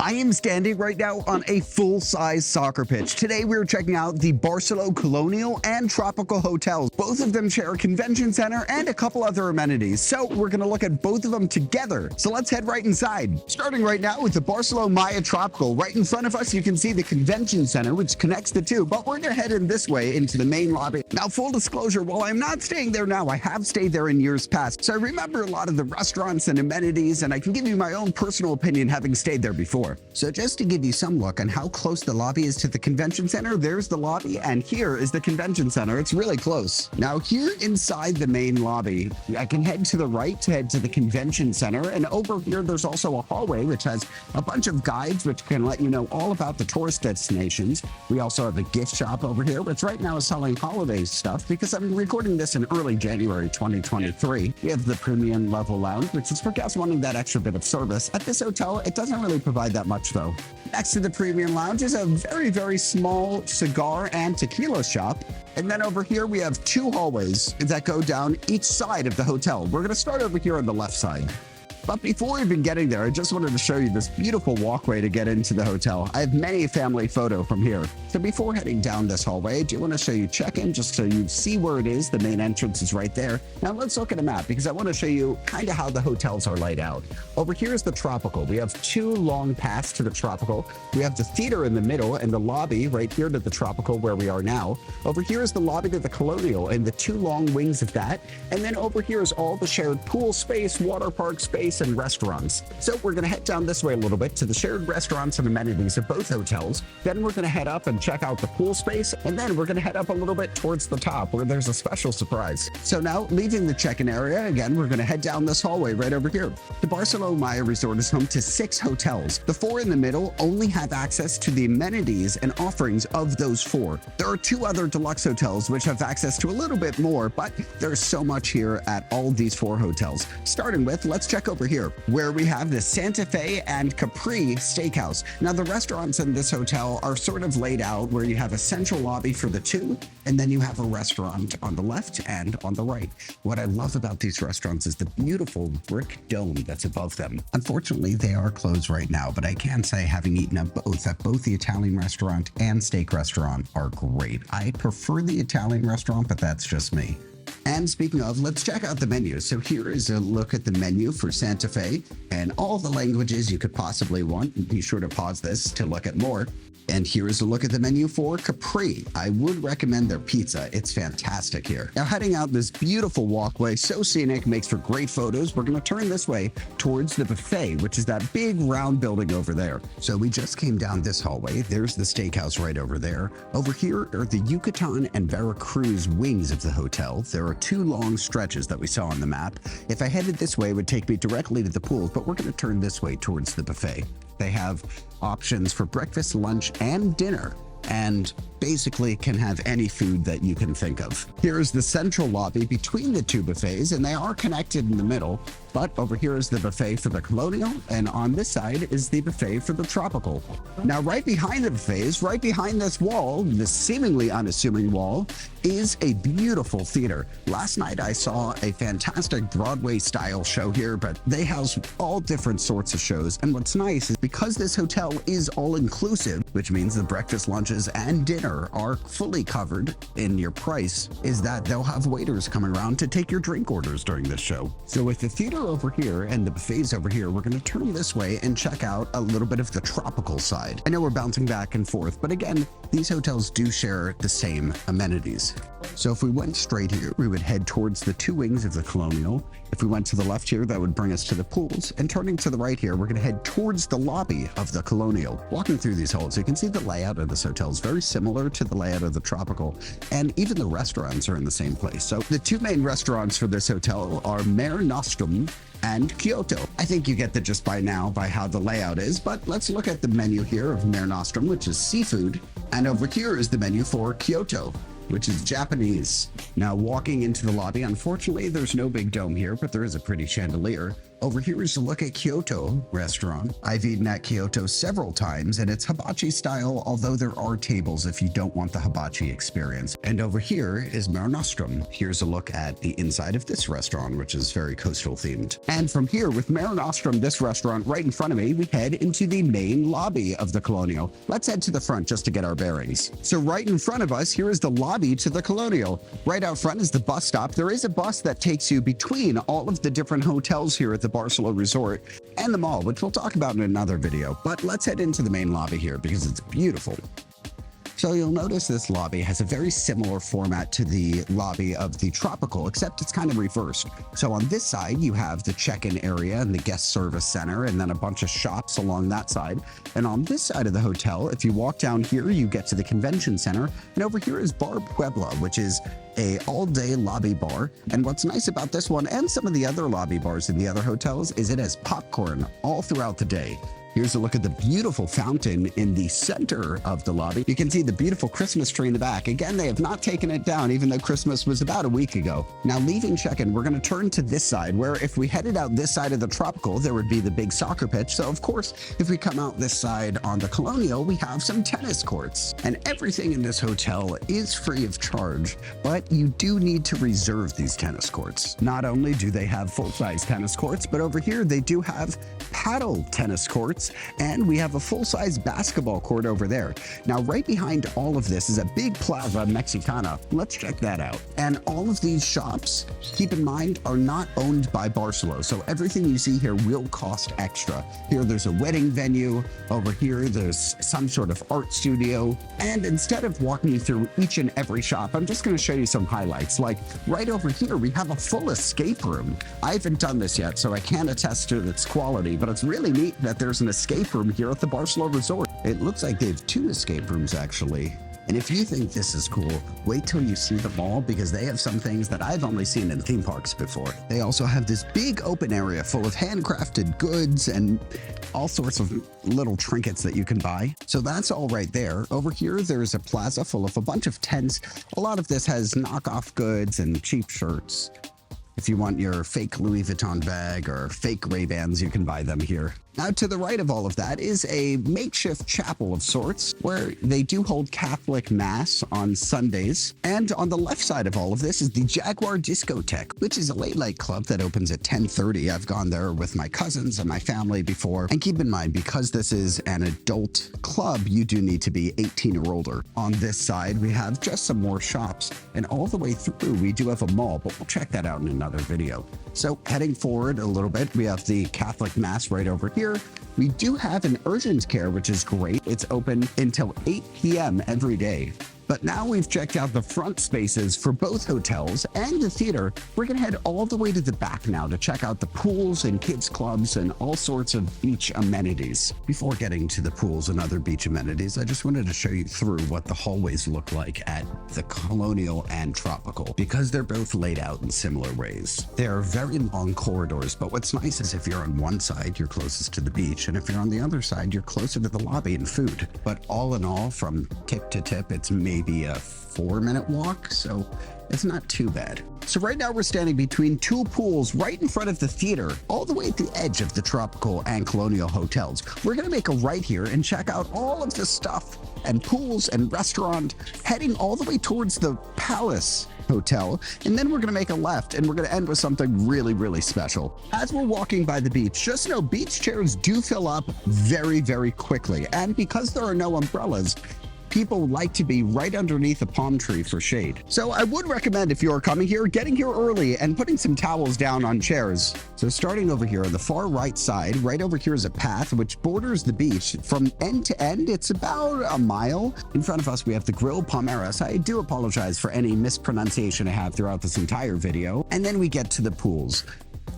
I am standing right now on a full-size soccer pitch. Today we're checking out the Barceló Colonial and Tropical Hotels. Both of them share a convention center and a couple other amenities. So we're going to look at both of them together. So let's head right inside. Starting right now with the Barceló Maya Tropical. Right in front of us, you can see the convention center, which connects the two. But we're going to head in this way into the main lobby. Now, full disclosure, while I'm not staying there now, I have stayed there in years past. So I remember a lot of the restaurants and amenities, and I can give you my own personal opinion having stayed there before. So just to give you some look on how close the lobby is to the convention center, there's the lobby, and here is the convention center. It's really close. Now, here inside the main lobby, I can head to the right to head to the convention center, and over here, there's also a hallway, which has a bunch of guides, which can let you know all about the tourist destinations. We also have a gift shop over here, which right now is selling holiday stuff because I'm recording this in early January 2023. We have the premium level lounge, which is for guests wanting that extra bit of service. At this hotel, it doesn't really provide that much though. Next to the premium lounge is a very, very small cigar and tequila shop. And then over here, we have two hallways that go down each side of the hotel. We're going to start over here on the left side. But before even getting there, I just wanted to show you this beautiful walkway to get into the hotel. I have many family photo from here. So before heading down this hallway, I do want to show you check-in just so you see where it is. The main entrance is right there. Now let's look at a map because I want to show you kind of how the hotels are laid out. Over here is the Tropical. We have two long paths to the Tropical. We have the theater in the middle and the lobby right here to the Tropical where we are now. Over here is the lobby to the Colonial and the two long wings of that. And then over here is all the shared pool space, water park space, and restaurants. So we're going to head down this way a little bit to the shared restaurants and amenities of both hotels. Then we're going to head up and check out the pool space. And then we're going to head up a little bit towards the top where there's a special surprise. So now leaving the check-in area, again, we're going to head down this hallway right over here. The Barceló Maya Resort is home to 6 hotels. The 4 in the middle only have access to the amenities and offerings of those 4. There are 2 other deluxe hotels which have access to a little bit more, but there's so much here at all these 4 hotels. Starting with, let's check over here where we have the Santa Fe and Capri Steakhouse. Now the restaurants in this hotel are sort of laid out where you have a central lobby for the 2, and then you have a restaurant on the left and on the right. What I love about these restaurants is the beautiful brick dome that's above them. Unfortunately, they are closed right now, but I can say having eaten at both the Italian restaurant and steak restaurant are great. I prefer the Italian restaurant, but that's just me. And speaking of, let's check out the menu. So here is a look at the menu for Santa Fe and all the languages you could possibly want. Be sure to pause this to look at more. And here is a look at the menu for Capri. I would recommend their pizza. It's fantastic here. Now heading out this beautiful walkway, so scenic, makes for great photos. We're going to turn this way towards the buffet, which is that big round building over there. So we just came down this hallway. There's the steakhouse right over there. Over here are the Yucatan and Veracruz wings of the hotel. There are 2 long stretches that we saw on the map. If I headed this way, it would take me directly to the pools, but we're going to turn this way towards the buffet. They have options for breakfast, lunch, and dinner, and basically can have any food that you can think of. Here is the central lobby between the 2 buffets, and they are connected in the middle. But over here is the buffet for the Colonial, and on this side is the buffet for the Tropical. Now, right behind the buffets, right behind this wall, this seemingly unassuming wall, is a beautiful theater. Last night, I saw a fantastic Broadway-style show here, but they house all different sorts of shows. And what's nice is because this hotel is all-inclusive, which means the breakfast, lunches, and dinner are fully covered in your price, is that they'll have waiters coming around to take your drink orders during this show. So with the theater over here and the buffets over here, we're going to turn this way and check out a little bit of the tropical side. I know we're bouncing back and forth, but again, these hotels do share the same amenities. So if we went straight here, we would head towards the 2 wings of the Colonial. If we went to the left here, that would bring us to the pools. And turning to the right here, we're going to head towards the lobby of the Colonial. Walking through these halls, you can see the layout of this hotel is very similar to the layout of the Tropical, and even the restaurants are in the same place. So the 2 main restaurants for this hotel are Mare Nostrum and Kyoto. I think you get the gist by now by how the layout is, but let's look at the menu here of Mare Nostrum, which is seafood, and over here is the menu for Kyoto, which is Japanese. Now walking into the lobby, unfortunately there's no big dome here, but there is a pretty chandelier. Over here is a look at Kyoto restaurant. I've eaten at Kyoto several times and it's hibachi style, although there are tables if you don't want the hibachi experience. And over here is Mare Nostrum. Here's a look at the inside of this restaurant, which is very coastal themed. And from here with Mare Nostrum, this restaurant right in front of me, we head into the main lobby of the Colonial. Let's head to the front just to get our bearings. So right in front of us, here is the lobby to the Colonial. Right out front is the bus stop. There is a bus that takes you between all of the different hotels here at the Barceló Resort and the mall, which we'll talk about in another video. But let's head into the main lobby here because it's beautiful. So you'll notice this lobby has a very similar format to the lobby of the Tropical, except it's kind of reversed. So on this side, you have the check-in area and the guest service center, and then a bunch of shops along that side. And on this side of the hotel, if you walk down here, you get to the convention center. And over here is Bar Puebla, which is a all-day lobby bar. And what's nice about this one and some of the other lobby bars in the other hotels is it has popcorn all throughout the day. Here's a look at the beautiful fountain in the center of the lobby. You can see the beautiful Christmas tree in the back. Again, they have not taken it down, even though Christmas was about a week ago. Now, leaving check-in, we're going to turn to this side, where if we headed out this side of the Tropical, there would be the big soccer pitch. So, of course, if we come out this side on the Colonial, we have some tennis courts. And everything in this hotel is free of charge, but you do need to reserve these tennis courts. Not only do they have full-size tennis courts, but over here they do have paddle tennis courts, and we have a full-size basketball court over there. Now, right behind all of this is a big Plaza Mexicana. Let's check that out. And all of these shops, keep in mind, are not owned by Barceló, so everything you see here will cost extra. Here, there's a wedding venue. Over here, there's some sort of art studio. And instead of walking you through each and every shop, I'm just going to show you some highlights. Like right over here, we have a full escape room. I haven't done this yet, so I can't attest to its quality, but it's really neat that there's an escape room here at the Barceló Resort. It looks like they have 2 escape rooms, actually. And if you think this is cool, wait till you see the mall, because they have some things that I've only seen in theme parks before. They also have this big open area full of handcrafted goods and all sorts of little trinkets that you can buy. So that's all right there. Over here, there's a plaza full of a bunch of tents. A lot of this has knockoff goods and cheap shirts. If you want your fake Louis Vuitton bag or fake Ray-Bans, you can buy them here. Now, to the right of all of that is a makeshift chapel of sorts where they do hold Catholic Mass on Sundays. And on the left side of all of this is the Jaguar Discotheque, which is a late night club that opens at 10:30. I've gone there with my cousins and my family before. And keep in mind, because this is an adult club, you do need to be 18 or older. On this side, we have just some more shops. And all the way through, we do have a mall, but we'll check that out in another video. So heading forward a little bit, we have the Catholic Mass right over here. We do have an urgent care, which is great. It's open until 8 p.m. every day. But now we've checked out the front spaces for both hotels and the theater. We're going to head all the way to the back now to check out the pools and kids clubs and all sorts of beach amenities. Before getting to the pools and other beach amenities, I just wanted to show you through what the hallways look like at the Colonial and Tropical, because they're both laid out in similar ways. They are very long corridors, but what's nice is if you're on one side, you're closest to the beach, and if you're on the other side, you're closer to the lobby and food. But all in all, from tip to tip, it's maybe a 4-minute walk, so it's not too bad. So right now we're standing between 2 pools right in front of the theater, all the way at the edge of the Tropical and Colonial hotels. We're gonna make a right here and check out all of the stuff and pools and restaurant, heading all the way towards the Palace Hotel, and then we're gonna make a left and we're gonna end with something really, really special. As we're walking by the beach, just know beach chairs do fill up very, very quickly, and because there are no umbrellas, people like to be right underneath a palm tree for shade. So I would recommend, if you're coming here, getting here early and putting some towels down on chairs. So starting over here on the far right side, right over here is a path which borders the beach. From end to end, it's about a mile. In front of us, we have the Grill Palmeras. I do apologize for any mispronunciation I have throughout this entire video. And then we get to the pools.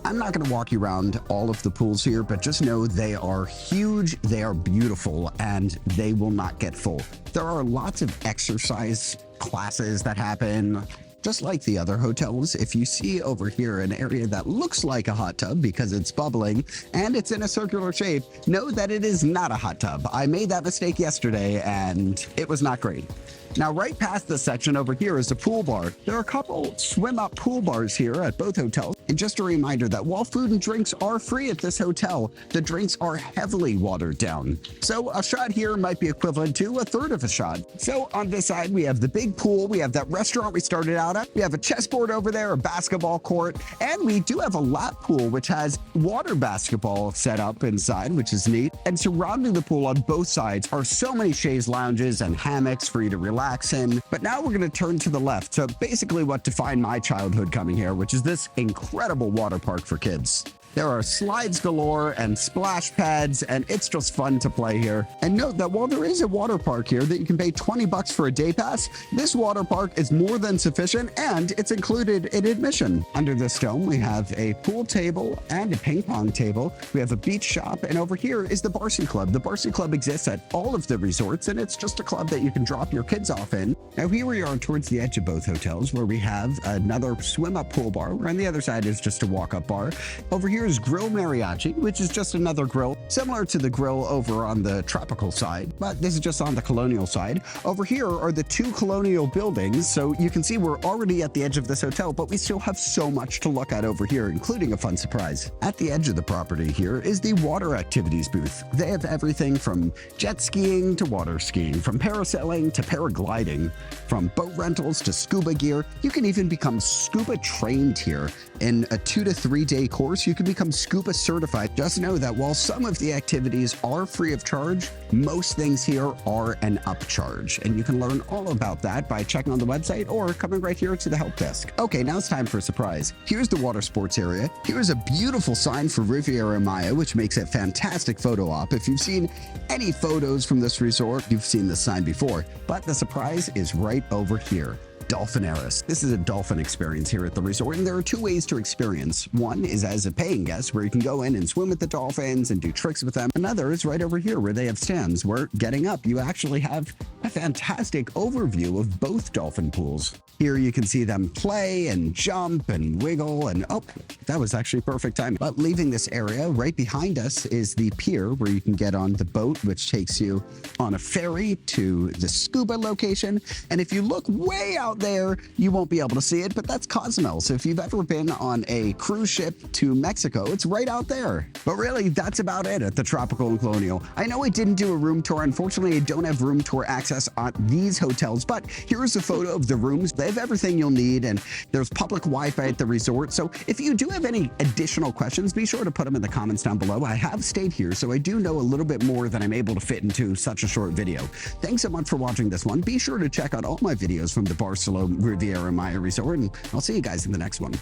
I'm not going to walk you around all of the pools here, but just know they are huge, they are beautiful, and they will not get full. There are lots of exercise classes that happen, just like the other hotels. If you see over here an area that looks like a hot tub because it's bubbling and it's in a circular shape, know that it is not a hot tub. I made that mistake yesterday and it was not great. Now, right past this section over here is the pool bar. There are a couple swim-up pool bars here at both hotels. And just a reminder that while food and drinks are free at this hotel, the drinks are heavily watered down. So a shot here might be equivalent to a third of a shot. So on this side, we have the big pool. We have that restaurant we started out at. We have a chessboard over there, a basketball court, and we do have a lap pool, which has water basketball set up inside, which is neat. And surrounding the pool on both sides are so many chaise lounges and hammocks for you to relax in. But now we're going to turn to the left. So basically what defined my childhood coming here, which is this incredible water park for kids. There are slides galore and splash pads, and it's just fun to play here. And note that while there is a water park here that you can pay $20 for a day pass, this water park is more than sufficient and it's included in admission. Under this dome, we have a pool table and a ping pong table. We have a beach shop, and over here is the Barceló Club. The Barceló Club exists at all of the resorts, and it's just a club that you can drop your kids off in. Now here we are towards the edge of both hotels, where we have another swim-up pool bar, where on the other side is just a walk-up bar. Over here is Grill Mariachi, which is just another grill, similar to the grill over on the tropical side, but this is just on the colonial side. Over here are the two colonial buildings, so you can see we're already at the edge of this hotel, but we still have so much to look at over here, including a fun surprise. At the edge of the property here is the water activities booth. They have everything from jet skiing to water skiing, from parasailing to paragliding, from boat rentals to scuba gear. You can even become scuba trained here. In a 2 to 3 day course, you can become scuba certified. Just know that while some of the activities are free of charge, most things here are an upcharge. And you can learn all about that by checking on the website or coming right here to the help desk. Okay, now it's time for a surprise. Here's the water sports area. Here's a beautiful sign for Riviera Maya, which makes a fantastic photo op. If you've seen any photos from this resort, you've seen this sign before. But the surprise is right over here. Dolphinaris. This is a dolphin experience here at the resort, and there are two ways to experience. One is as a paying guest, where you can go in and swim with the dolphins and do tricks with them. Another is right over here, where they have stands, where getting up, you actually have a fantastic overview of both dolphin pools. Here you can see them play and jump and wiggle, and oh, that was actually perfect timing. But leaving this area, right behind us is the pier, where you can get on the boat, which takes you on a ferry to the scuba location. And if you look way out there, you won't be able to see it, but that's Cozumel. So if you've ever been on a cruise ship to Mexico, it's right out there. But really, that's about it at the Tropical and Colonial. I know I didn't do a room tour. Unfortunately, I don't have room tour access on these hotels, but here's a photo of the rooms. They have everything you'll need, and there's public Wi-Fi at the resort. So if you do have any additional questions, be sure to put them in the comments down below. I have stayed here, so I do know a little bit more than I'm able to fit into such a short video. Thanks so much for watching this one. Be sure to check out all my videos from the Barceló Riviera Maya Resort, and I'll see you guys in the next one.